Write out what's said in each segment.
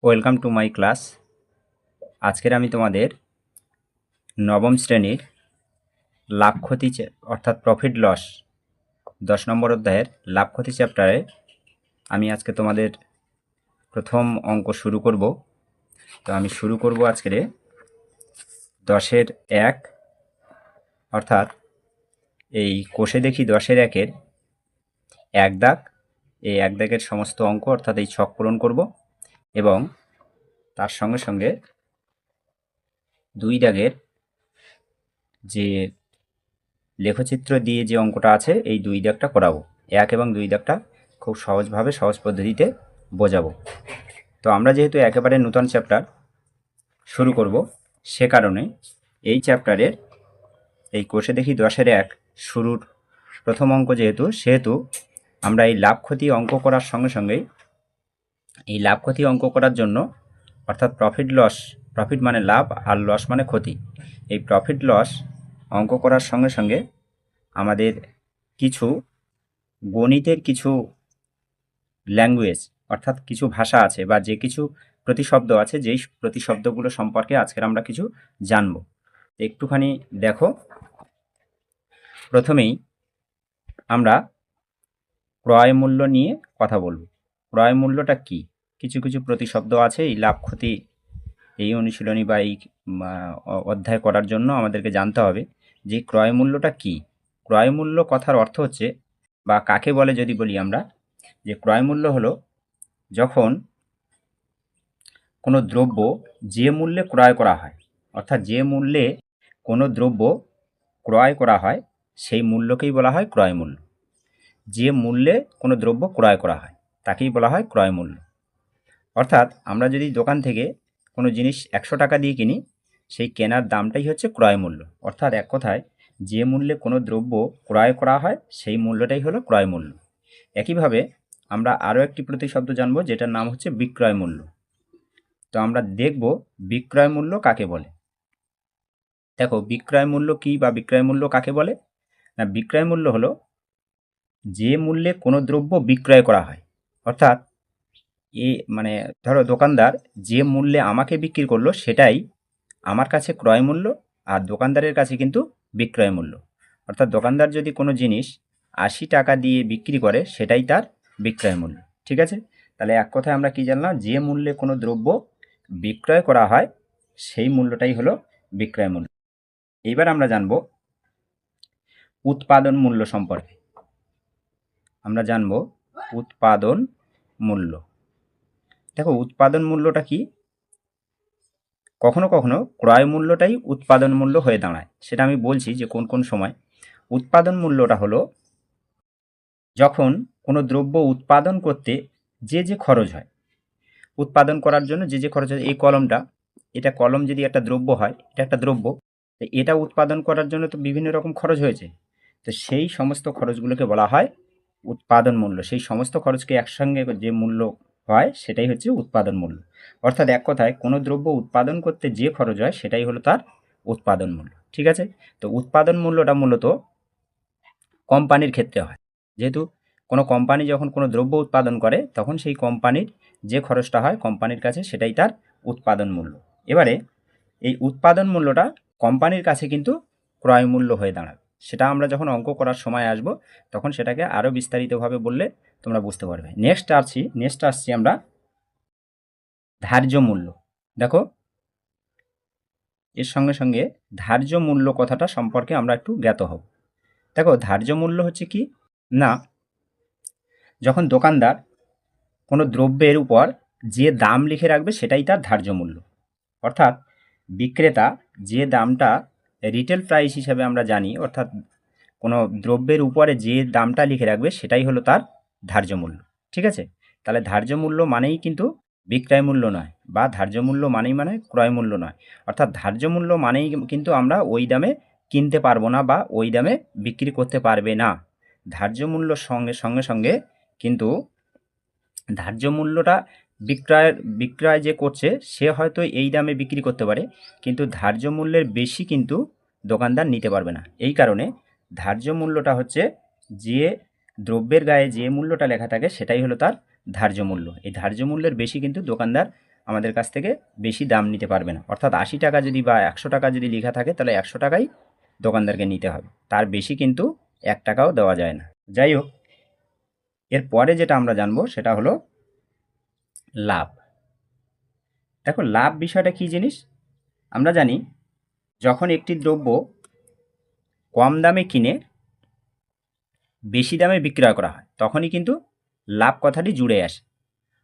Welcome to my class. আজকের আমি তোমাদের নবম শ্রেণীর লাভ ক্ষতি অর্থাৎ প্রফিট লস 10 নম্বর অধ্যায়ের লাভ ক্ষতি চ্যাপ্টারে আমি আজকে তোমাদের প্রথম অঙ্ক শুরু করব। তো আমি শুরু করব আজকের 10-এর 1 অর্থাৎ এই কোষে দেখি 10-এর 1-এর 1 দাগ, এই 1 দাগের সমস্ত অঙ্ক অর্থাৎ এই ছক পূরণ করব এবং তার সঙ্গে সঙ্গে 2 দাগের যে লেখচিত্র দিয়ে যে অঙ্কটা আছে এই 2 দাগটা করাবো। 1 এবং 2 দাগটা খুব সহজভাবে সহজ পদ্ধতিতে বোঝাবো। তো আমরা যেহেতু একেবারে নতুন চ্যাপ্টার শুরু করব, সে কারণে এই চ্যাপ্টারের এই কোষে দেখি 10-এর 1 শুরুর প্রথম অঙ্ক সেহেতু আমরা এই লাভ ক্ষতি অঙ্ক করার সঙ্গে সঙ্গেই এই লাভ ক্ষতি অঙ্ক করার জন্য অর্থাৎ প্রফিট লস, প্রফিট মানে লাভ আর লস মানে ক্ষতি, এই প্রফিট লস অঙ্ক করার সঙ্গে সঙ্গে আমাদের কিছু গণিতের কিছু ল্যাঙ্গুয়েজ অর্থাৎ কিছু ভাষা আছে বা যে কিছু প্রতিশব্দ আছে, যেই প্রতিশব্দগুলো সম্পর্কে আজকের আমরা কিছু জানব। একটুখানি দেখো, প্রথমেই আমরা ক্রয় মূল্য নিয়ে কথা বলব। ক্রয় মূল্যটা কি? কিছু কিছু প্রতিশব্দ আছে এই লাভ ক্ষতি এই অনুশীলনী বা এই অধ্যায় করার জন্য আমাদেরকে জানতে হবে যে ক্রয় মূল্যটা কি। ক্রয় মূল্য কথার অর্থ হচ্ছে বা কাকে বলে যদি বলি আমরা, যে ক্রয় মূল্য হলো যখন কোনো দ্রব্য যে মূল্যে ক্রয় করা হয়, অর্থাৎ যে মূল্যে কোনো দ্রব্য ক্রয় করা হয় সেই মূল্যকেই বলা হয় ক্রয় মূল্য। যে মূল্যে কোনো দ্রব্য ক্রয় করা হয় তাকেই বলা হয় ক্রয় মূল্য। অর্থাৎ আমরা যদি দোকান থেকে কোনো জিনিস 100 টাকা দিয়ে কিনি, সেই কেনার দামটাই হচ্ছে ক্রয় মূল্য। অর্থাৎ এক কথায় যে মূল্যে কোনো দ্রব্য ক্রয় করা হয় সেই মূল্যটাই হলো ক্রয় মূল্য। একইভাবে আমরা আরও একটি প্রতিশব্দ জানবো যেটার নাম হচ্ছে বিক্রয় মূল্য। তো আমরা দেখব বিক্রয় মূল্য কাকে বলে। দেখো, বিক্রয় মূল্য কি বা বিক্রয় মূল্য কাকে বলে না, বিক্রয় মূল্য হলো যে মূল্যে কোনো দ্রব্য বিক্রয় করা হয়। অর্থাৎ মানে ধরো দোকানদার যে মূল্যে আমাকে বিক্রি করলো সেটাই আমার কাছে ক্রয় মূল্য, আর দোকানদারের কাছে কিন্তু বিক্রয় মূল্য। অর্থাৎ দোকানদার যদি কোনো জিনিস 80 টাকা দিয়ে বিক্রি করে সেটাই তার বিক্রয় মূল্য। ঠিক আছে, তাহলে এক কথায় আমরা কি জানলাম, যে মূল্যে কোনো দ্রব্য বিক্রয় করা হয় সেই মূল্যটাই হলো বিক্রয় মূল্য। এইবার আমরা জানব উৎপাদন মূল্য সম্পর্কে। আমরা জানব উৎপাদন মূল্য। দেখো, উৎপাদন মূল্যটা কি? কখনো কখনো ক্রয় মূল্যটাই উৎপাদন মূল্য হয়ে দাঁড়ায়, সেটা আমি বলছি যে কোন কোন সময়। উৎপাদন মূল্যটা হলো যখন কোনো দ্রব্য উৎপাদন করতে যে যে খরচ হয়, উৎপাদন করার জন্য যে যে খরচ হয়, এই কলমটা, এটা কলম যদি একটা দ্রব্য হয়, এটা একটা দ্রব্য, এটা উৎপাদন করার জন্য তো বিভিন্ন রকম খরচ হয়েছে, তো সেই সমস্ত খরচগুলোকে বলা হয় উৎপাদন মূল্য। সেই সমস্ত খরচকে একসঙ্গে যে মূল্য হয় সেটাই হচ্ছে উৎপাদন মূল্য। অর্থাৎ এক কথায় কোনো দ্রব্য উৎপাদন করতে যে খরচ হয় সেটাই হলো তার উৎপাদন মূল্য। ঠিক আছে, তো উৎপাদন মূল্যটা মূলত কোম্পানির ক্ষেত্রে হয়। যেহেতু কোনো কোম্পানি যখন কোনো দ্রব্য উৎপাদন করে তখন সেই কোম্পানির যে খরচটা হয় কোম্পানির কাছে সেটাই তার উৎপাদন মূল্য। এবারে এই উৎপাদন মূল্যটা কোম্পানির কাছে কিন্তু ক্রয় মূল্য হয়ে দাঁড়াবে। সেটা আমরা যখন অঙ্ক করার সময় আসব তখন সেটাকে আরও বিস্তারিতভাবে বললে তোমরা বুঝতে পারবে। নেক্সট আসছি আমরা ধার্য মূল্য। দেখো, এর সঙ্গে সঙ্গে ধার্য মূল্য কথাটা সম্পর্কে আমরা একটু জ্ঞাত হব। দেখো, ধার্য মূল্য হচ্ছে কি না, যখন দোকানদার কোনো দ্রব্যের উপর যে দাম লিখে রাখবে সেটাই তার ধার্য মূল্য। অর্থাৎ বিক্রেতা যে দামটা রিটেল প্রাইস হিসেবে আমরা জানি, অর্থাৎ কোনো দ্রব্যের উপরে যে দামটা লিখে রাখবে সেটাই হলো তার ধার্য মূল্য। ঠিক আছে, তাহলে ধার্য মূল্য মানেই কিন্তু বিক্রয় মূল্য নয়, বা ধার্য মূল্য মানেই মানে ক্রয় মূল্য নয়। অর্থাৎ ধার্য মূল্য মানেই কিন্তু আমরা ওই দামে কিনতে পারবো না বা ওই দামে বিক্রি করতে পারবে না। ধার্য মূল্যর সঙ্গে সঙ্গে সঙ্গে কিন্তু ধার্য মূল্যটা বিক্রয় যে করছে সে হয়তো এই দামে বিক্রি করতে পারে, কিন্তু ধার্য মূল্যের বেশি কিন্তু দোকানদার নিতে পারবে না। এই কারণে ধার্য মূল্যটা হচ্ছে যে দ্রব্যের গায়ে যে মূল্যটা লেখা থাকে সেটাই হলো তার ধার্য মূল্য। এই ধার্য মূল্যের বেশি কিন্তু দোকানদার আমাদের কাছ থেকে বেশি দাম নিতে পারবে না। অর্থাৎ 80 টাকা যদি বা 100 টাকা যদি লেখা থাকে তাহলে 100 টাকাই দোকানদারকে নিতে হবে, তার বেশি কিন্তু 1 টাকাও দেওয়া যায় না। যাই হোক, এর পরে যেটা আমরা জানবো সেটা হলো লাভ। দেখো লাভ বিষয়টা কী জিনিস? আমরা জানি যখন একটি দ্রব্য কম দামে কিনে বেশি দামে বিক্রয় করা হয় তখনই কিন্তু লাভ কথাটি জুড়ে আসে।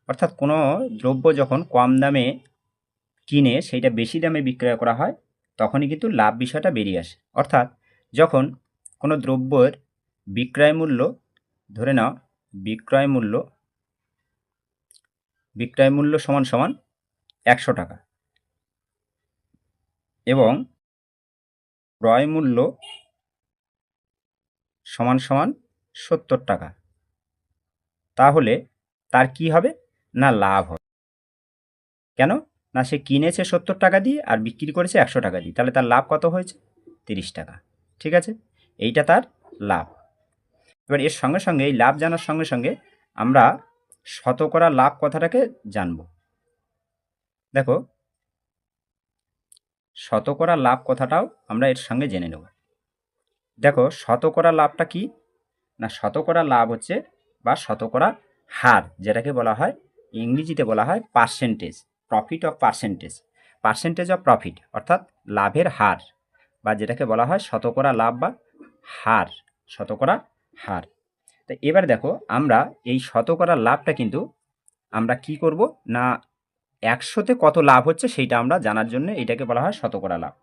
অর্থাৎ কোনো দ্রব্য যখন কম দামে কিনে সেইটা বেশি দামে বিক্রয় করা হয় তখনই কিন্তু লাভ বিষয়টা বেরিয়ে আসে। অর্থাৎ যখন কোনো দ্রব্যের বিক্রয় মূল্য, ধরে নাও বিক্রয় মূল্য সমান সমান 100 টাকা এবং ক্রয় মূল্য সমান সমান 70 টাকা, তাহলে তার কি হবে না লাভ হবে। কেন না সে কিনেছে 70 টাকা দিয়ে আর বিক্রি করেছে 100 টাকা দিয়ে, তাহলে তার লাভ কত হয়েছে? 30 টাকা। ঠিক আছে, এইটা তার লাভ। এবার এর সঙ্গে সঙ্গে এই লাভ জানার সঙ্গে সঙ্গে আমরা শতকরা লাভ কথাটাকে জানব। দেখো শতকরা লাভ কথাটাও আমরা এর সঙ্গে জেনে নেব। দেখো শতকরা লাভটা কি না, শতকরা লাভ হচ্ছে বা শতকরা হার, যেটাকে বলা হয় ইংরেজিতে বলা হয় percentage, profit of percentage of profit, অর্থাৎ লাভের হার, বা যেটাকে বলা হয় শতকরা লাভ বা হার, শতকরা হার। তো এবার দেখো আমরা এই শতকরা লাভটা কিন্তু আমরা কি করব না 100তে কত লাভ হচ্ছে সেইটা আমরা জানার জন্য এটাকে বলা হয় শতকরা লাভ।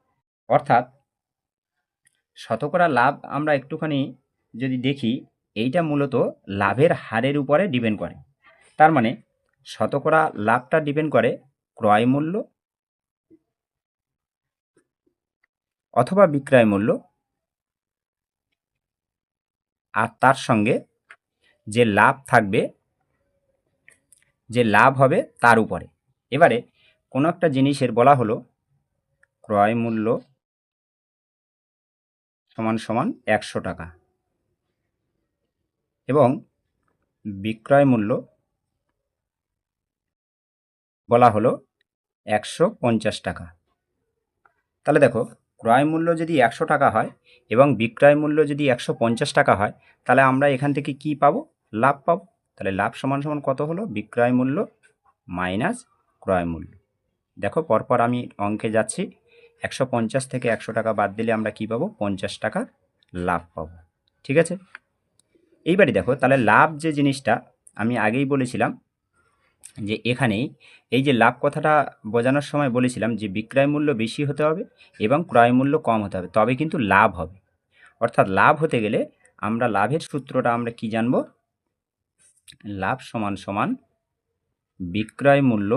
অর্থাৎ শতকরা লাভ আমরা একটুখানি যদি দেখি, এইটা মূলত লাভের হারের উপরে ডিপেন্ড করে। তার মানে শতকরা লাভটা ডিপেন্ড করে ক্রয় মূল্য অথবা বিক্রয় মূল্য, আর তার সঙ্গে যে লাভ থাকবে, যে লাভ হবে তার উপরে। এবারে কোনো একটা জিনিসের বলা হলো ক্রয় মূল্য সমান সমান 100 টাকা এবং বিক্রয় মূল্য বলা হলো 150 টাকা। তাহলে দেখো ক্রয় মূল্য যদি 100 টাকা হয় এবং বিক্রয় মূল্য যদি 150 টাকা হয়, তাহলে আমরা এখান থেকে কি পাবো? লাভ পাবো। তাহলে লাভ সমান সমান কত হলো? বিক্রয় মূল্য মাইনাস ক্রয় মূল্য। দেখো পরপর আমি অঙ্কে যাচ্ছি। 150 থেকে 100 টাকা বাদ দিলে আমরা কি পাবো? 50 টাকা লাভ পাবো। ঠিক আছে, এইবারই দেখো তাহলে লাভ যে জিনিসটা আমি আগেই বলেছিলাম যে এখানেই এই যে লাভ কথাটা বোঝানোর সময় বলেছিলাম যে বিক্রয় মূল্য বেশি হতে হবে এবং ক্রয় মূল্য কম হতে হবে, তবে কিন্তু লাভ হবে। অর্থাৎ লাভ হতে গেলে আমরা লাভের সূত্রটা আমরা কি জানব? লাভ সমান সমান বিক্রয় মূল্য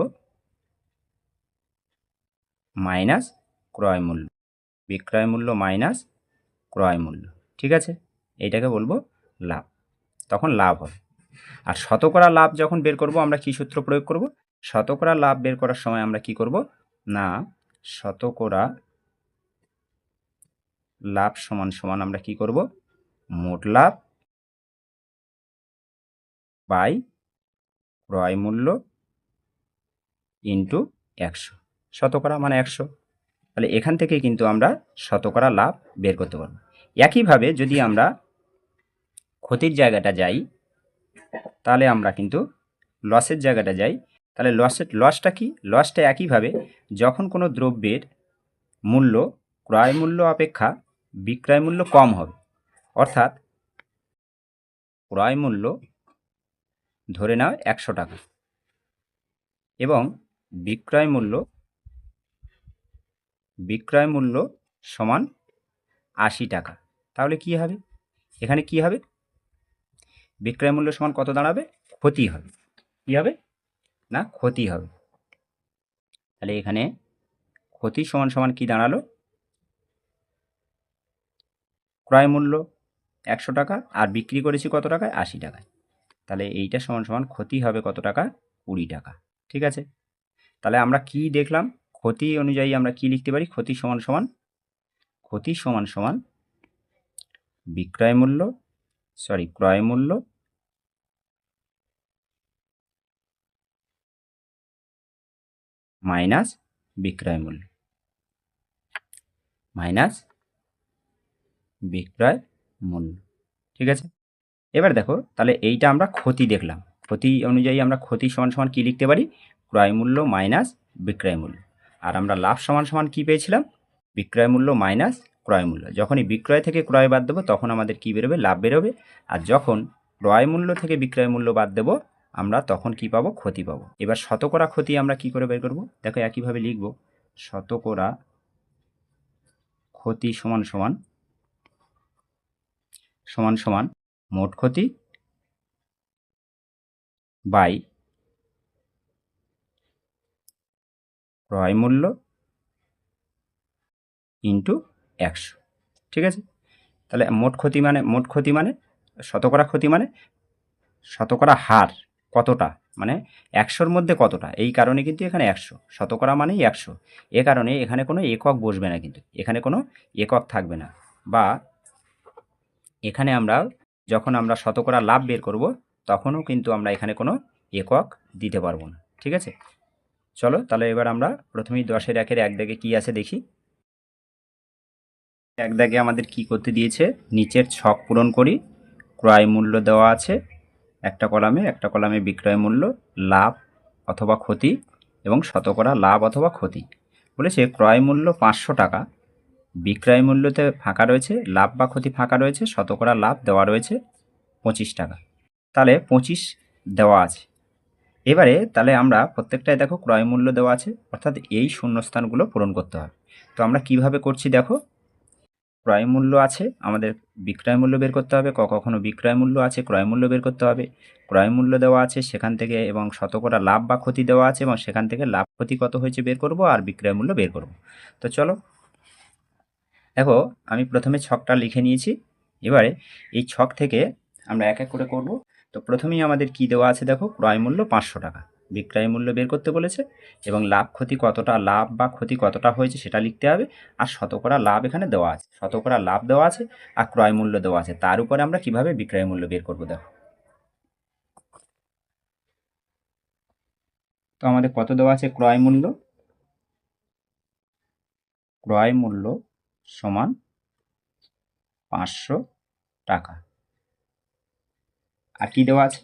মাইনাস ক্রয় মূল্য, বিক্রয় মূল্য মাইনাস ক্রয় মূল্য। ঠিক আছে, এইটাকে বলবো লাভ, তখন লাভ হবে। আর শতকরা লাভ যখন বের করব আমরা কি সূত্র প্রয়োগ করব? শতকরা লাভ বের করার সময় আমরা কি করব না, শতকরা লাভ সমান সমান আমরা কি করব? মোট লাভ বাই ক্রয় মূল্য ইন্টু 100, শতকরা মানে 100। তাহলে এখান থেকে কিন্তু আমরা শতকরা লাভ বের করতে পারব। একইভাবে যদি আমরা ক্ষতির জায়গাটা যাই, তাহলে আমরা কিন্তু লসের জায়গাটা যাই, তাহলে লসটা কি? লসটা একইভাবে যখন কোনো দ্রব্যের মূল্য ক্রয় মূল্য অপেক্ষা বিক্রয় মূল্য কম হবে, অর্থাৎ ক্রয় মূল্য ধরে নাও 100 টাকা এবং বিক্রয় মূল্য সমান 80 টাকা, তাহলে কি হবে? এখানে কি হবে? বিক্রয় মূল্য সমান কত দাঁড়াবে? ক্ষতি হবে। কি হবে না? ক্ষতি হবে। তাহলে এখানে ক্ষতি সমান সমান কি দাঁড়ালো? ক্রয় মূল্য 100 টাকা আর বিক্রি করেছি কত টাকায়? 80 টাকায়। তাহলে এইটা সমান সমান ক্ষতি হবে কত টাকা? 20 টাকা। ঠিক আছে, তাহলে আমরা কি দেখলাম? ক্ষতি অনুযায়ী আমরা কি লিখতে পারি? ক্ষতি সমান সমান ক্রয় মূল্য মাইনাস বিক্রয় মূল্য, মাইনাস বিক্রয় মূল্য। ঠিক আছে, এবার দেখো তাহলে এইটা আমরা ক্ষতি দেখলাম, ক্ষতি অনুযায়ী আমরা ক্ষতি সমান সমান কী লিখতে পারি, ক্রয় মূল্য মাইনাস বিক্রয় মূল্য। আর আমরা লাভ সমান সমান কী পেয়েছিলাম, বিক্রয় মূল্য মাইনাস ক্রয় মূল্য। যখনই বিক্রয় থেকে ক্রয় বাদ দেবো তখন আমাদের কী বেরোবে, লাভ বেরোবে। আর যখন ক্রয় মূল্য থেকে বিক্রয় মূল্য বাদ দেবো আমরা তখন কি পাবো, ক্ষতি পাবো। এবার শতকরা ক্ষতি আমরা কি করে বের করব, দেখো একইভাবে লিখব, শতকরা ক্ষতি সমান সমান সমান সমান মোট ক্ষতি বাই ক্রয় মূল্য ইন্টু 100। ঠিক আছে, তাহলে মোট ক্ষতি মানে শতকরা ক্ষতি মানে শতকরা হার কতটা, মানে 100-র মধ্যে কতটা, এই কারণে কিন্তু এখানে 100, শতকরা মানেই 100। এ কারণে এখানে কোনো একক বসবে না, কিন্তু এখানে কোনো একক থাকবে না। বা এখানে আমরা যখন আমরা শতকরা লাভ বের করব তখনও কিন্তু আমরা এখানে কোনো একক দিতে পারবো না। ঠিক আছে, চলো তাহলে এবার আমরা প্রথমেই 10-এর 1-এর 1 দাগে কী আছে দেখি। 1 দাগে আমাদের কি করতে দিয়েছে, নিচের ছক পূরণ করি। ক্রয় মূল্য দেওয়া আছে একটা কলামে বিক্রয় মূল্য, লাভ অথবা ক্ষতি এবং শতকরা লাভ অথবা ক্ষতি। বলেছে ক্রয় মূল্য 500 টাকা, বিক্রয় মূল্যতে ফাঁকা রয়েছে, লাভ বা ক্ষতি ফাঁকা রয়েছে, শতকরা লাভ দেওয়া রয়েছে 25 টাকা। তাহলে 25 দেওয়া আছে। এবারে তাহলে আমরা প্রত্যেকটায় দেখো ক্রয় মূল্য দেওয়া আছে, অর্থাৎ এই শূন্যস্থানগুলো পূরণ করতে হবে। তো আমরা কিভাবে করছি দেখো, ক্রয় মূল্য আছে, আমাদের বিক্রয় মূল্য বের করতে হবে। কখনো বিক্রয় মূল্য আছে, ক্রয় মূল্য বের করতে হবে। ক্রয় মূল্য দেওয়া আছে সেখান থেকে, এবং শতকরা লাভ বা ক্ষতি দেওয়া আছে এবং সেখান থেকে লাভ ক্ষতি কত হয়েছে বের করব, আর বিক্রয় মূল্য বের করব। তো চলো দেখো, আমি প্রথমে ছকটা লিখে নিয়েছি। এবারে এই ছক থেকে আমরা এক এক করে করব। তো প্রথমেই আমাদের কি দেওয়া আছে দেখো, ক্রয় মূল্য 500 টাকা, বিক্রয় মূল্য বের করতে বলেছে, এবং লাভ ক্ষতি কতটা, লাভ বা ক্ষতি কতটা হয়েছে সেটা লিখতে হবে। আর শতকরা লাভ এখানে দেওয়া আছে, শতকরা লাভ দেওয়া আছে, আর ক্রয় মূল্য দেওয়া আছে। তার উপরে আমরা কিভাবে বিক্রয় মূল্য বের করব দেখো। তো আমাদের কত দেওয়া আছে, ক্রয় মূল্য, ক্রয় মূল্য সমান 500 টাকা। আর কি দেওয়া আছে,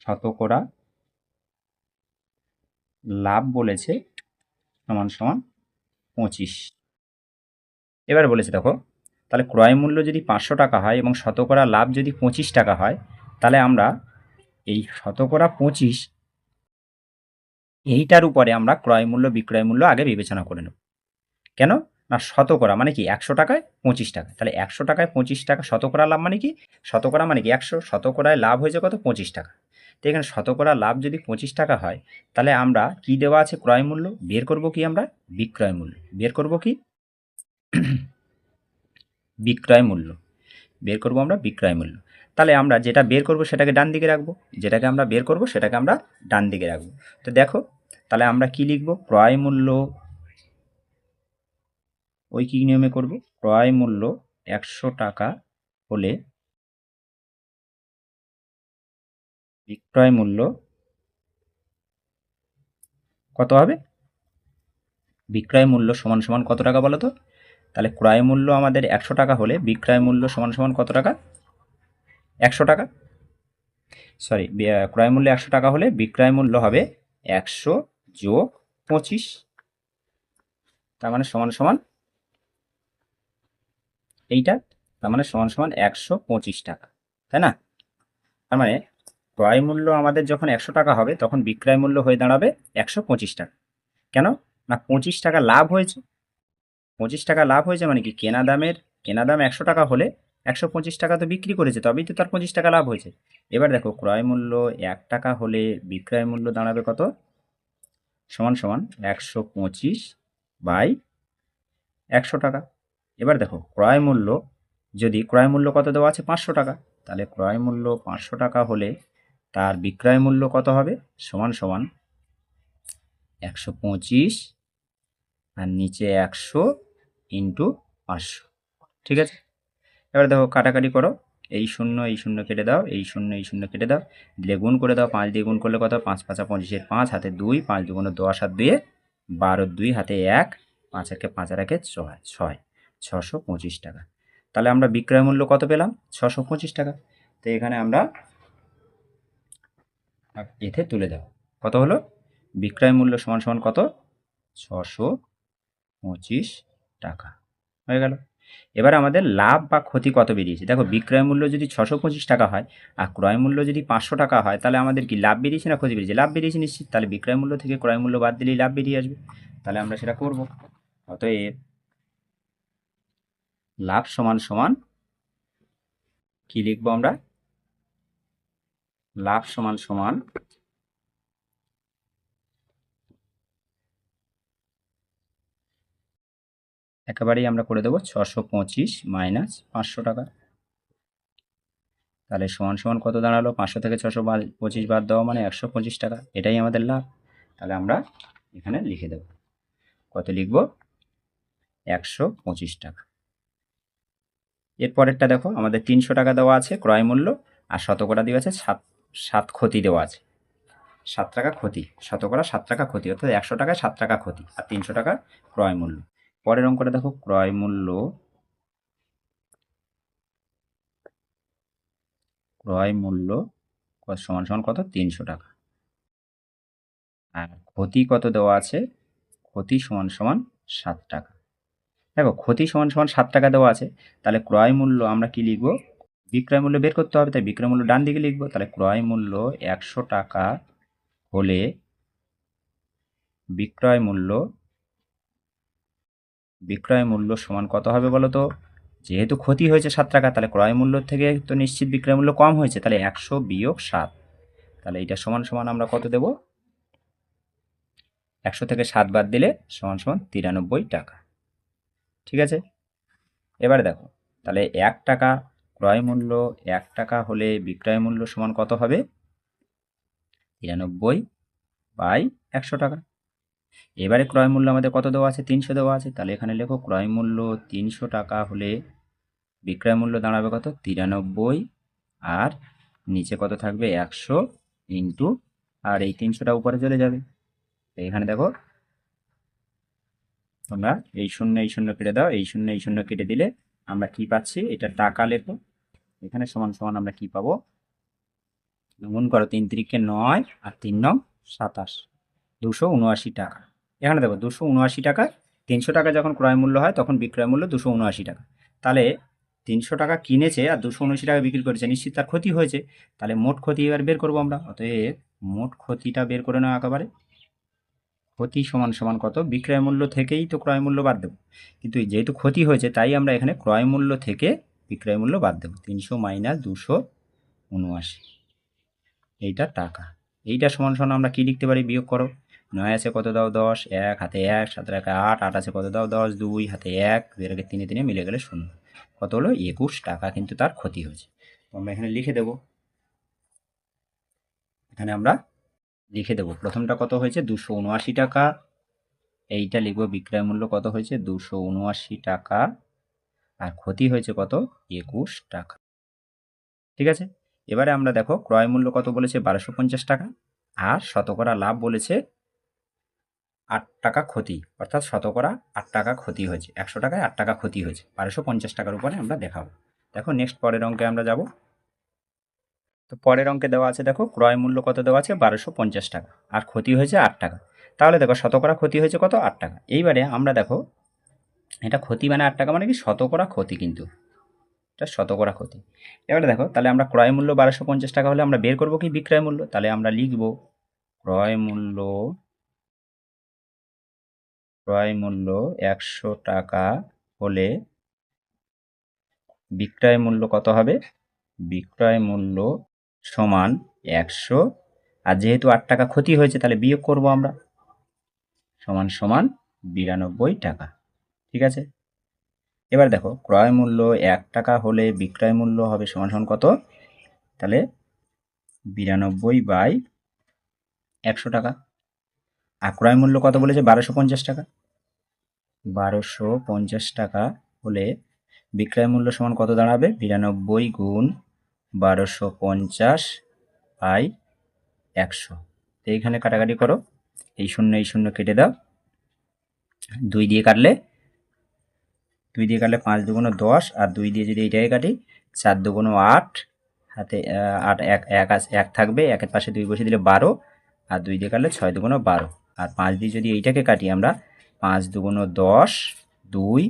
শতকরা লাভ বলেছে সমান সমান 25। এবার বলেছে দেখো, তাহলে ক্রয় মূল্য যদি 500 টাকা হয় এবং শতকরা লাভ যদি 25 টাকা হয়, তাহলে আমরা এই শতকরা 25 এইটার উপরে আমরা ক্রয় মূল্য বিক্রয় মূল্য আগে বিবেচনা করে নেব। কেন না, শতকরা মানে কি 100 টাকায় 25 টাকা, তাহলে 100 টাকায় 25 টাকা শতকরা লাভ মানে কি, শতকরা মানে কি 100, শতকরায় লাভ হয়েছে কত, 25 টাকা। তো এখানে শতকরা লাভ যদি 25 টাকা হয়, তাহলে আমরা কি দেওয়া আছে, ক্রয় মূল্য বের করব কি, আমরা বিক্রয় মূল্য বের করব কি, বিক্রয় মূল্য বের করব আমরা বিক্রয় মূল্য। তাহলে আমরা যেটা বের করব সেটাকে ডান দিকে রাখবো, যেটাকে আমরা বের করব সেটাকে আমরা ডান দিকে রাখবো। তো দেখো তাহলে আমরা কি লিখব, ক্রয় মূল্য ওই কি নিয়মে করব, ক্রয় মূল্য 100 টাকা হলে বিক্রয় মূল্য কত হবে, বিক্রয় মূল্য সমান সমান কত টাকা বলো তো। তাহলে ক্রয় মূল্য আমাদের 100 টাকা হলে বিক্রয় মূল্য সমান সমান কত টাকা, 100 টাকা। সরি, ক্রয় মূল্য 100 টাকা হলে বিক্রয় মূল্য হবে 100 যোগ 25, তার মানে সমান সমান এইটা, তার মানে সমান সমান 125 টাকা, তাই না। তার মানে ক্রয় মূল্য আমাদের যখন 100 টাকা হবে তখন বিক্রয় মূল্য হয়ে দাঁড়াবে 125 টাকা। কেন না, 25 টাকা লাভ হয়েছে, 25 টাকা লাভ হয়েছে মানে কি, কেনা দাম 100 টাকা হলে 125 টাকা তো বিক্রি করেছে, তবেই তো তার 25 টাকা লাভ হয়েছে। এবার দেখো ক্রয় মূল্য 1 টাকা হলে বিক্রয় মূল্য দাঁড়াবে কত, সমান সমান 125 বাই 100 টাকা। এবার দেখো ক্রয় মূল্য, যদি ক্রয় মূল্য কত দেওয়া আছে, 500 টাকা, তাহলে ক্রয় মূল্য 500 টাকা হলে তার বিক্রয় মূল্য কত হবে, সমান সমান 125 আর নিচে 100 ইন্টু 500। ঠিক আছে, এবার দেখো কাটাকাটি করো, এই শূন্য কেটে দাও, এই শূন্য কেটে দাও, দিলে গুণ করে দাও। 5 দিয়ে গুণ করলে কত? 5 5 25, 5 হাতে 2, 5 2 10, আর 2 12, 2 হাতে 1, 5 একে 5 আর একে 6, 625 টাকা। তাহলে আমরা বিক্রয় মূল্য কত পেলাম? 625 টাকা। তো এখানে আমরা এতে তুলে দাও, কত হলো? বিক্রয় মূল্য সমান সমান কত? 625 টাকা হয়ে গেল। এবার আমাদের লাভ বা ক্ষতি কত বেরিয়েছে দেখো। বিক্রয় মূল্য যদি 625 টাকা হয় আর ক্রয় মূল্য যদি 500 টাকা হয়, তাহলে আমাদের কি লাভ বেরিয়েছে না ক্ষতি বেরিয়েছে? লাভ বেরিয়েছে নিশ্চিত। তাহলে বিক্রয় মূল্য থেকে ক্রয় মূল্য বাদ দিলেই লাভ বেরিয়ে আসবে। তাহলে আমরা সেটা করব। অতএব লাভ সমান সমান কি লিখবো আমরা? লাভ সমান সমান একেবারেই আমরা করে দেবো 625 মাইনাস 500 টাকা। তাহলে সমান সমান কত দাঁড়ালো? 500 থেকে 625 বাদ দেওয়া মানে 125 টাকা। এটাই আমাদের লাভ। তাহলে আমরা এখানে লিখে দেব। কত লিখব? 125 টাকা। এরপরেরটা দেখো, আমাদের 300 টাকা দেওয়া আছে ক্রয় মূল্য, আর শতকরা দেওয়া আছে 7 ক্ষতি দেওয়া আছে। 7 টাকা ক্ষতি, শতকরা 7 টাকা ক্ষতি, অর্থাৎ 100 টাকায় 7 টাকা ক্ষতি, আর 300 টাকা ক্রয় মূল্য। পরের অঙ্কটা দেখো, ক্রয় মূল্য সমান সমান কত? 300 টাকা। আর ক্ষতি কত দেওয়া আছে? ক্ষতি সমান সমান 7 টাকা। দেখো, ক্ষতি সমান সমান 7 টাকা দেওয়া আছে, তাহলে ক্রয় মূল্য আমরা কি লিখব? বিক্রয় মূল্য বের করতে হবে, তাই বিক্রয় মূল্য ডান দিকে লিখবো। তাহলে ক্রয় মূল্য 100 টাকা হলে বিক্রয় মূল্য সমান কত হবে বলো তো? যেহেতু ক্ষতি হয়েছে 7 টাকা, তাহলে ক্রয় মূল্য থেকে তো নিশ্চিত বিক্রয় মূল্য কম হয়েছে, তাহলে 100 বিয়োগ 7। তাহলে এটা সমান সমান আমরা কত দেব? 100 থেকে 7 বাদ দিলে সমান সমান 93 টাকা। ঠিক আছে। এবারে দেখো, তাহলে 1 টাকা ক্রয় মূল্য, 1 টাকা হলে বিক্রয় মূল্য সমান কত হবে? 93/100 টাকা। এবারে ক্রয় মূল্য আমাদের কত দেওয়া আছে? 300 দেওয়া আছে। তাহলে এখানে লেখো ক্রয় মূল্য 300 টাকা হলে বিক্রয় মূল্য দাঁড়াবে কত? 93, আর নিচে কত থাকবে? 100 ইন্টু, আর এই 300টা উপরে চলে যাবে। এখানে দেখো, তোমরা এই শূন্য কেটে দাও, এই শূন্য কেটে দিলে আমরা কি পাচ্ছি? এটা টাকা লেখো। এখানে সমান সমান আমরা কি পাবো? গুণ করো, 3 3 9 আর 3 9 27, 279 টাকা। এখানে দেখো 279 টাকা। 300 টাকা যখন ক্রয় মূল্য হয় তখন বিক্রয় মূল্য 279 টাকা। তাহলে 300 টাকা কিনেছে আর 279 টাকা বিক্রি করেছে, নিশ্চিত তার ক্ষতি হয়েছে। তাহলে মোট ক্ষতি এবার বের করবো আমরা। অতএব মোট ক্ষতিটা বের করে নেওয়া একেবারে। ক্ষতি সমান সমান কত? বিক্রয় মূল্য থেকেই তো ক্রয় মূল্য বাদ দেবো, কিন্তু যেহেতু ক্ষতি হয়েছে তাই আমরা এখানে ক্রয় মূল্য থেকে বিক্রয় মূল্য বাদ দেবো। 300 মাইনাস 279, এইটা টাকা। এইটা সমান সমান আমরা কি লিখতে পারি? বিয়োগ করো। 9 আছে কত দাও? 10, 1 হাতে 1, 7 একে 8, 8 আছে কত দাও? 10, 2 হাতে 1, 2 একে 3 3 মিলে গেলে 0। কত হলো? 21 টাকা কিন্তু তার ক্ষতি হয়েছে। তো আমরা এখানে লিখে দেব। এখানে আমরা লিখে দেব প্রথমটা কত হয়েছে? 279 টাকা। এইটা লিখবো বিক্রয় মূল্য কত হয়েছে? 279 টাকা, আর ক্ষতি হয়েছে কত? 21 টাকা। ঠিক আছে। এবারে আমরা দেখো, ক্রয় মূল্য কত বলেছে? 1250 টাকা, আর শতকরা লাভ বলেছে 8 টাকা ক্ষতি, অর্থাৎ শতকরা 8 টাকা ক্ষতি হয়েছে। 100 টাকায় 8 টাকা ক্ষতি হয়েছে, 1250 টাকার উপরে আমরা দেখাবো। দেখো নেক্সট পরের অঙ্কে আমরা যাব। তো পরের অঙ্কে দেওয়া আছে, দেখো ক্রয় মূল্য কত দেওয়া আছে? 1250 টাকা, আর ক্ষতি হয়েছে 8 টাকা। তাহলে দেখো শতকরা ক্ষতি হয়েছে কত? 8 টাকা। এইবারে আমরা দেখো, এটা ক্ষতি মানে 8 টাকা মানে কি? শতকরা ক্ষতি, কিন্তু এটা শতকরা ক্ষতি। এবারে দেখো, তাহলে আমরা ক্রয় মূল্য 1250 টাকা হলে আমরা বের করবো কি বিক্রয় মূল্য? তাহলে আমরা লিখবো ক্রয় মূল্য 100 টাকা হলে বিক্রয় মূল্য কত হবে? বিক্রয় মূল্য সমান 100, আর যেহেতু 8 টাকা ক্ষতি হয়েছে তাহলে বিয়োগ করব আমরা, সমান সমান 92 টাকা। ঠিক আছে। এবার দেখো, ক্রয় মূল্য 1 টাকা হলে বিক্রয় মূল্য হবে সমান সমান কত? তাহলে 92/100 টাকা। আর ক্রয় মূল্য কত বলেছে? 1250 টাকা। 1250 টাকা হলে বিক্রয় মূল্য সমান কত দাঁড়াবে? 92 গুণ 1250 বাই 100। তো এইখানে কাটাকাটি করো, এই শূন্য কেটে দাও, 2 দিয়ে কাটলে 5 দুগুণ 10, আর 2 দিয়ে যদি এইটাকে কাটি 4 দুগুণ 8, হাতে 8 এক থাকবে, একের পাশে 2 বসে দিলে 12, আর 2 দিয়ে কাটলে 6 দুগুণ 12, আর 5 দিয়ে যদি এইটাকে কাটি আমরা 5 দুগুণ 10, 2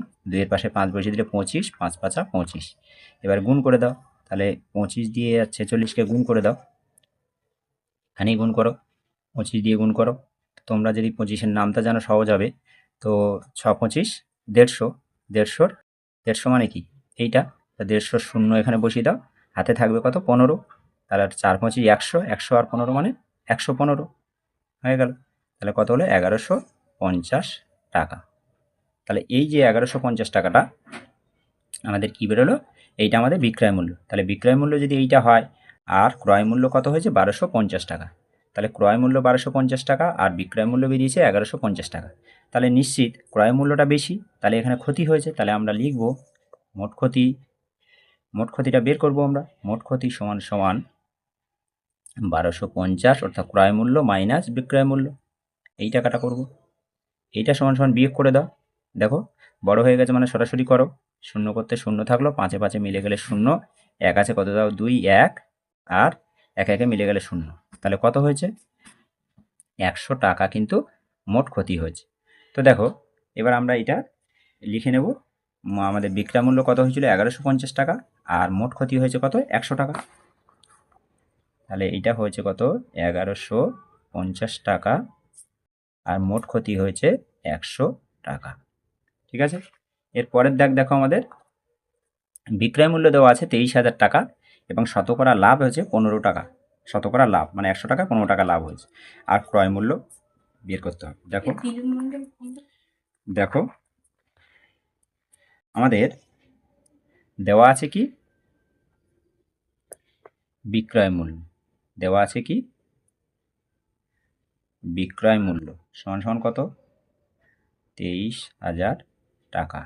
এর পাশে 5 বসে দিলে 25, 5 পাঁচা 25। এবার গুণ করে দাও, তাহলে 25 দিয়ে 46কে গুণ করে দাও, এখানেই গুণ করো, 25 দিয়ে গুণ করো। তোমরা যদি 25-এর নামটা জানো সহজ হবে। তো 6 25 150, 150 মানে কি এইটা, 150 শূন্য এখানে বসিয়ে দাও, হাতে থাকবে কত? 15। তাহলে 4 25 100, 100 আর 15 মানে 115 হয়ে গেল। তাহলে কত হলো? 1150 টাকা। তাহলে এই যে 1150 টাকাটা আমাদের কি বেরোলো? এইটা আমাদের বিক্রয় মূল্য। তাহলে বিক্রয় মূল্য যদি এইটা হয়, আর ক্রয় মূল্য কত হয়েছে? 1250 টাকা। তাহলে ক্রয় মূল্য 1250 টাকা আর বিক্রয় মূল্য বেরিয়েছে 1150 টাকা। তাহলে নিশ্চিত ক্রয় মূল্যটা বেশি, তাহলে এখানে ক্ষতি হয়েছে। তাহলে আমরা লিখব মোট ক্ষতিটা বের করব আমরা। মোট ক্ষতি সমান সমান 1250, অর্থাৎ ক্রয় মূল্য মাইনাস বিক্রয় মূল্য, এই টাকাটা করব। এইটা সমান সমান বিয়োগ করে দাও, দেখো বড় হয়ে গেছে মানে সরাসরি করো, শূন্য করতে শূন্য থাকলো, 5 5 মিলে গেলে শূন্য, 1 আছে কত দাও? 2 1, আর 1 1 মিলে গেলে শূন্য। তাহলে কত হয়েছে? 100 টাকা কিন্তু মোট ক্ষতি হয়েছে। তো দেখো এবার আমরা এটা লিখে নেব, আমাদের বিক্রয় মূল্য কত হয়েছিল? 1150 টাকা, আর মোট ক্ষতি হয়েছে কত? 100 টাকা। তাহলে এটা হয়েছে কত? 1150 টাকা, আর মোট ক্ষতি হয়েছে 100 টাকা। ঠিক আছে, এর পরের দেখো আমাদের বিক্রয় মূল্য দেওয়া আছে 23,000 টাকা, এবং শতকরা লাভ হয়েছে 15 টাকা। শতকরা লাভ মানে 100 টাকা 15 টাকা লাভ হয়েছে, আর ক্রয় মূল্য বের করতে হবে। দেখো দেখো আমাদের দেওয়া আছে কি? বিক্রয় মূল্য দেওয়া আছে কি? বিক্রয় মূল্য সমান সমান কত? 23,000 টাকা,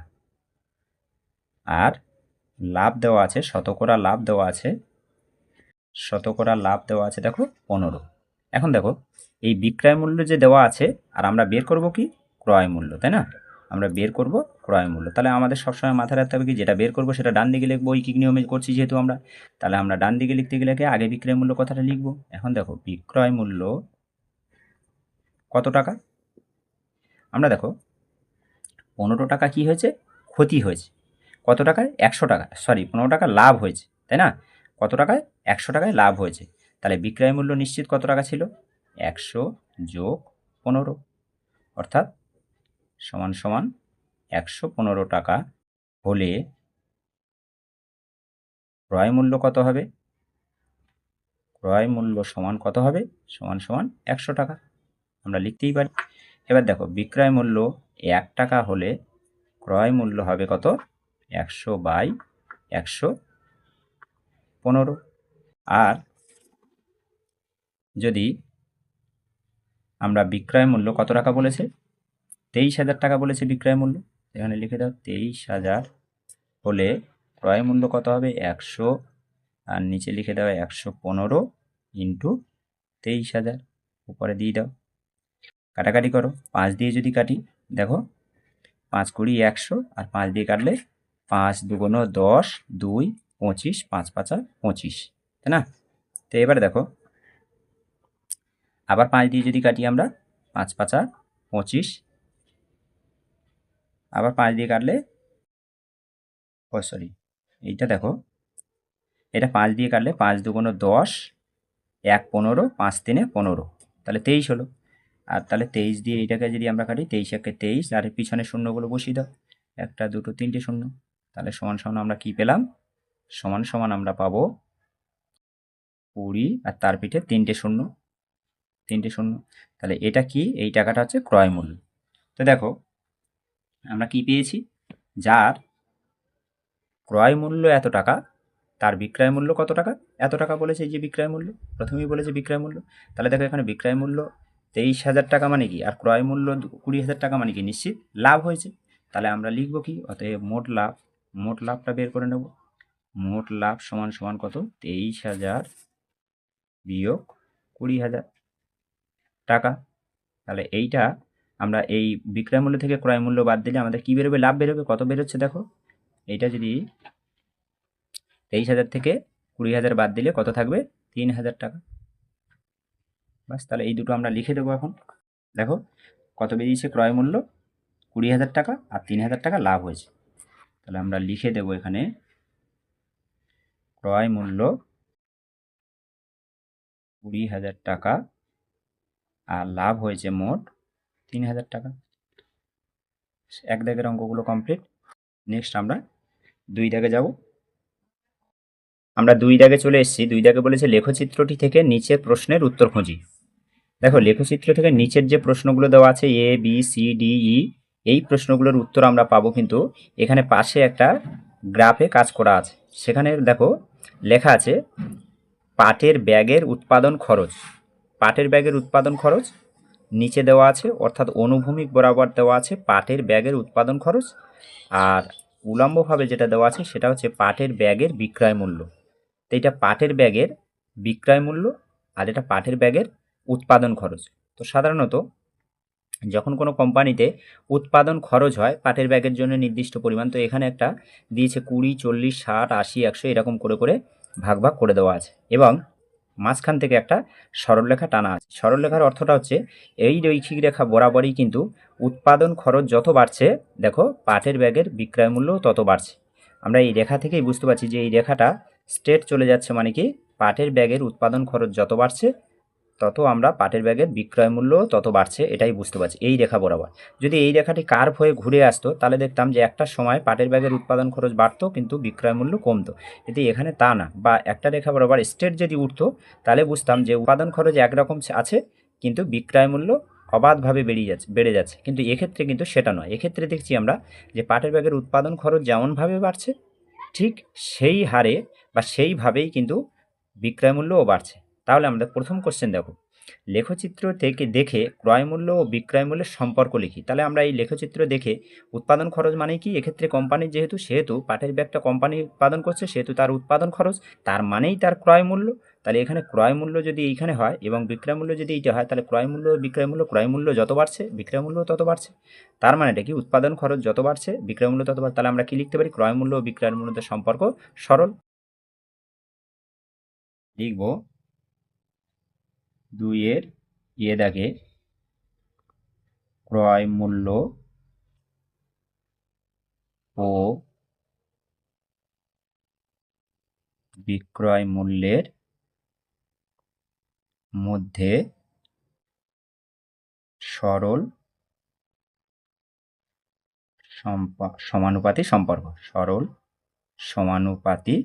আর লাভ দেওয়া আছে, শতকরা লাভ দেওয়া আছে, দেখো 15। এখন দেখো এই বিক্রয় মূল্য যে দেওয়া আছে, আর আমরা বের করব কি? ক্রয় মূল্য, তাই না? আমরা বের করব ক্রয় মূল্য। তাহলে আমাদের সবসময় মাথায় রাখতে হবে কি, যেটা বের করব সেটা ডান দিকে লিখবো, ঐকিক নিয়মে করছি যেহেতু আমরা। তাহলে আমরা ডান দিকে লিখতে গেলে আগে বিক্রয় মূল্য কথাটা লিখবো। এখন দেখো বিক্রয় মূল্য কত টাকা? আমরা দেখো 15 টাকা কি হয়েছে? ক্ষতি হয়েছে। কত টাকায়? 100 টাকা, সরি 15 টাকা লাভ হয়েছে, তাই না? কত টাকায়? 100 টাকায় লাভ হয়েছে। তাহলে বিক্রয় মূল্য নিশ্চিত কত টাকা ছিল? 100 যোগ 15, অর্থাৎ সমান সমান 115 টাকা হলে ক্রয় মূল্য কত হবে? ক্রয় মূল্য সমান কত হবে? সমান সমান 100 টাকা, আমরা লিখতেই পারি। এবার দেখো বিক্রয় মূল্য 1 টাকা হলে ক্রয় মূল্য হবে কত? 100 বাই 115। আর যদি আমরা বিক্রয় মূল্য কত টাকা বলেছে? 23,000 টাকা বলেছে বিক্রয় মূল্য, এখানে লিখে দাও 23,000 হলে ক্রয় মূল্য কত হবে? 100, আর নিচে লিখে দাও 115 ইন্টু 23,000, উপরে দিয়ে দাও, কাটাকাটি করো, 5 দিয়ে যদি কাটি, দেখো 5 কুড়ি 100, আর 5 দিয়ে কাটলে 5 দুগুণ 10, 2 25, 5 পাঁচা 25, তাই না? তো এবারে দেখো আবার 5 দিয়ে যদি কাটি আমরা, 5 পাঁচা 25, আবার 5 দিয়ে কাটলে, ও সরি এইটা দেখো, এটা 5 দিয়ে কাটলে 5 দুগুণ 10, 1 15, 5 3 15, তাহলে 23 হলো। আর তাহলে 23 দিয়ে এইটাকে যদি আমরা কাটি, 23 একে 23, আর পিছনে শূন্যগুলো বসিয়ে দাও, 1 2 3টে শূন্য, তাহলে সমান সমান আমরা কি পেলাম? সমান সমান আমরা পাবো 20, আর তার পিঠে 3টে শূন্য, তাহলে এটা কি? এই টাকাটা হচ্ছে ক্রয় মূল্য। তো দেখো আমরা কি পেয়েছি? যার ক্রয় মূল্য এত টাকা, তার বিক্রয় মূল্য কত টাকা? এত টাকা বলেছে, এই যে বিক্রয় মূল্য, প্রথমেই বলেছে বিক্রয় মূল্য। তাহলে দেখো এখানে বিক্রয় মূল্য 23,000 টাকা মানে কি, আর ক্রয় মূল্য 20,000 টাকা মানে কি? নিশ্চিত লাভ হয়েছে। তাহলে আমরা লিখবো কি? অতএব মোট লাভ মোট লাভটা বের করে নেব। মোট লাভ সমান সমান কত? 23,000 বিয়োগ 20,000 টাকা। তাহলে এইটা আমরা এই বিক্রয় মূল্য থেকে ক্রয় মূল্য বাদ দিলে আমাদের কি বেরোবে? লাভ বেরোবে। কত বেরোচ্ছে দেখো, এইটা যদি 23,000 থেকে 20,000 বাদ দিলে কত থাকবে? 3,000 টাকা। বাস, তাহলে এই দুটো আমরা লিখে দেবো এখন। দেখো কত বেরিয়েছে ক্রয় মূল্য? 20,000 টাকা, আর 3,000 টাকা লাভ হয়েছে। তাহলে আমরা লিখে দেবো এখানে ক্রয় মূল্য 20,000 টাকা আর লাভ হয়েছে মোট 3,000 টাকা। এক দাগের অঙ্কগুলো কমপ্লিট। নেক্সট আমরা 2 দাগে যাব। আমরা 2 দাগে চলে এসেছি। 2 দাগে বলেছে লেখচিত্রটি থেকে নিচের প্রশ্নের উত্তর খুঁজি। দেখো লেখচিত্র থেকে নিচের যে প্রশ্নগুলো দেওয়া আছে A B C D E, এই প্রশ্নগুলোর উত্তর আমরা পাবো কিন্তু এখানে পাশে একটা গ্রাফে কাজ করা আছে। সেখানে দেখো লেখা আছে পাটের ব্যাগের উৎপাদন খরচ। পাটের ব্যাগের উৎপাদন খরচ নিচে দেওয়া আছে, অর্থাৎ অনুভূমিক বরাবর দেওয়া আছে পাটের ব্যাগের উৎপাদন খরচ, আর উলম্বভাবে যেটা দেওয়া আছে সেটা হচ্ছে পাটের ব্যাগের বিক্রয় মূল্য। তো এটা পাটের ব্যাগের বিক্রয় মূল্য আর এটা পাটের ব্যাগের উৎপাদন খরচ। তো সাধারণত যখন কোনো কোম্পানিতে উৎপাদন খরচ হয় পাটের ব্যাগের জন্য নির্দিষ্ট পরিমাণ, তো এখানে একটা দিয়েছে 20, 40, 60, 80, 100 এরকম করে করে ভাগ ভাগ করে দেওয়া আছে এবং মাঝখান থেকে একটা সরলরেখা টানা আছে। সরলরেখার অর্থটা হচ্ছে এই রৈখিক রেখা বরাবরই কিন্তু উৎপাদন খরচ যত বাড়ছে দেখো পাটের ব্যাগের বিক্রয় মূল্য তত বাড়ছে। আমরা এই রেখা থেকেই বুঝতে পারছি যে এই রেখাটা স্ট্রেট চলে যাচ্ছে, মানে কি পাটের ব্যাগের উৎপাদন খরচ যত বাড়ছে তত আমরা পাটের ব্যাগের বিক্রয় মূল্য তত বাড়ছে, এটাই বুঝতে পারছি এই রেখা বরাবর। যদি এই রেখাটি কার্ভ হয়ে ঘুরে আসতো তাহলে দেখতাম যে একটা সময় পাটের ব্যাগের উৎপাদন খরচ বাড়তো কিন্তু বিক্রয় মূল্য কমতো। কিন্তু এখানে তা না, বা একটা রেখা বরাবর স্ট্রেট যদি উঠতো তাহলে বুঝতাম যে উৎপাদন খরচ একরকম আছে কিন্তু বিক্রয় মূল্য অবাধভাবে বেড়ে যাচ্ছে। কিন্তু এক্ষেত্রে কিন্তু সেটা নয়। এক্ষেত্রে দেখছি আমরা যে পাটের ব্যাগের উৎপাদন খরচ যেমনভাবে বাড়ছে ঠিক সেই হারে বা সেইভাবেই কিন্তু বিক্রয় মূল্যও বাড়ছে। তাহলে আমরা প্রথম কোশ্চেন দেখো, লেখচিত্র থেকে দেখে ক্রয় মূল্য ও বিক্রয় মূল্যের সম্পর্ক লিখি। তাহলে আমরা এই লেখচিত্র দেখে উৎপাদন খরচ মানে কি, এক্ষেত্রে কোম্পানির সেহেতু পাটের ব্যাগটা কোম্পানি উৎপাদন করছে সেহেতু তার উৎপাদন খরচ, তার মানেই তার ক্রয় মূল্য। তাহলে এখানে ক্রয় মূল্য যদি এইখানে হয় এবং বিক্রয় মূল্য যদি এইটা হয় তাহলে ক্রয় মূল্য ক্রয় মূল্য যত বাড়ছে বিক্রয় মূল্য তত বাড়ছে। তার মানে এটা কি উৎপাদন খরচ যত বাড়ছে বিক্রয় মূল্য তত বাড়ছে। তাহলে আমরা কি লিখতে পারি? ক্রয় মূল্য ও বিক্রয় মূল্যের সম্পর্ক সরল। লিখব 2 এর দাগে ক্রয় মূল্য ও বিক্রয় মূল্যের মধ্যে সরল সমানুপাতি সম্পর্ক। সরল সমানুপাতি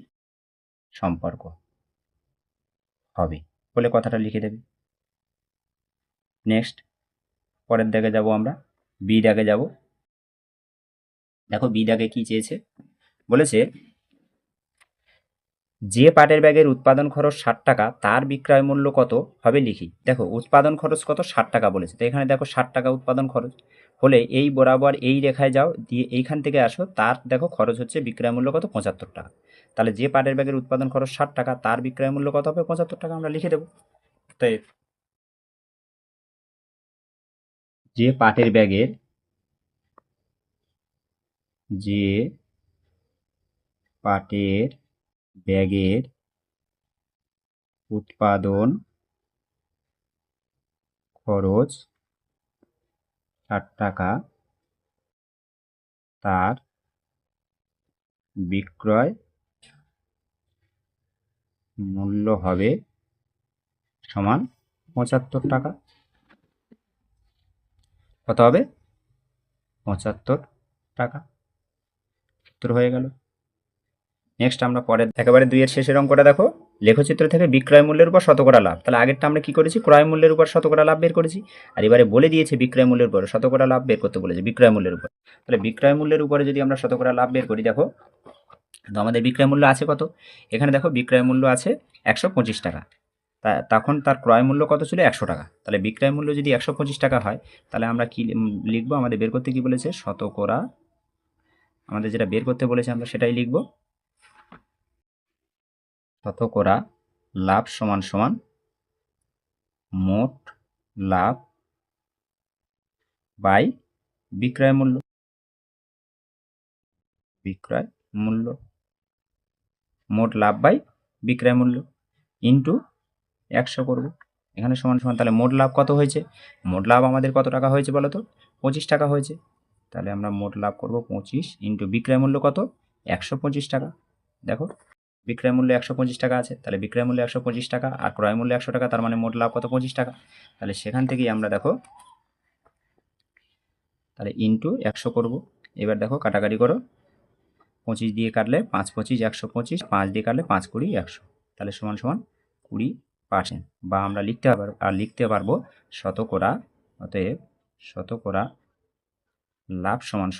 সম্পর্ক হবে বলে কথাটা লিখে দেবে। নেক্সট পরের দাগে যাব, আমরা বি দাগে যাব। দেখো বি দাগে কি চেয়েছে, বলেছে যে পাটের ব্যাগের উৎপাদন খরচ 60 টাকা তার বিক্রয় মূল্য কত হবে লিখি। দেখো উৎপাদন খরচ কত? 60 টাকা বলেছে। তো এখানে দেখো 60 টাকা উৎপাদন খরচ হলে এই বরাবর এই রেখায় যাও, দিয়ে এইখান থেকে আসো, তার দেখো খরচ হচ্ছে বিক্রয় মূল্য কত? 75 টাকা। তাহলে যে পাটের ব্যাগের উৎপাদন খরচ 60 টাকা তার বিক্রয় মূল্য কত হবে? 75 টাকা। আমরা লিখে দেবো। তাই যে পাটের ব্যাগের উৎপাদন খরচ 60 টাকা তার বিক্রয় মূল্য হবে সমান 75 টাকা। কত হবে? 75 টাকা। উত্তর হয়ে গেল। নেক্সট আমরা পরে একেবারে 2 এর শেষের অঙ্কটা দেখো, লেখচিত্র থেকে বিক্রয় মূল্যের উপর শতকরা লাভ। তাহলে আগেরটা আমরা কি করেছি? ক্রয় মূল্যের উপর শতকরা লাভ বের করেছি। আর এবারে বলে দিয়েছে বিক্রয় মূল্যের উপর শতকরা লাভ বের করতে বলেছে, বিক্রয় মূল্যের উপর। তাহলে বিক্রয় মূল্যের উপরে যদি আমরা শতকরা লাভ বের করি, দেখো তো আমাদের বিক্রয় মূল্য আছে কত? এখানে দেখো বিক্রয় মূল্য আছে 125 টাকা। তখন তার ক্রয় মূল্য কত ছিল? 100 টাকা। তাহলে বিক্রয় মূল্য যদি 125 টাকা হয় তাহলে আমরা কি লিখবো? আমাদের বের করতে কি বলেছে? শতকরা আমাদের যেটা বের করতে বলেছে আমরা সেটাই লিখব। শতকরা লাভ সমান সমান মোট লাভ বাই বিক্রয় মূল্য। বিক্রয় মূল্য, মোট লাভ বাই বিক্রয় মূল্য ইন্টু 100 করব। এখানে সমান সমান, তাহলে মোট লাভ কত হয়েছে? মোট লাভ আমাদের কত টাকা হয়েছে বলো তো? 25 টাকা হয়েছে। তাহলে আমরা মোট লাভ করব 25 ইন্টু বিক্রয় মূল্য কত? 125 টাকা। দেখো বিক্রয় মূল্য 125 টাকা আছে, তাহলে বিক্রয় মূল্য 125 টাকা আর ক্রয় মূল্য 100 টাকা, তার মানে মোট লাভ কত? 25 টাকা। তাহলে সেখান থেকেই আমরা দেখো, তাহলে ইন্টু 100 করব। এবার দেখো কাটাকাটি করো, 25 দিয়ে কাটলে 5 25 125, 5 দিয়ে কাটলে 5 20 100, তাহলে সমান সমান 20%। বা আমরা লিখতে পারবো শতকরা, অতএব শতকরা লাভ সমান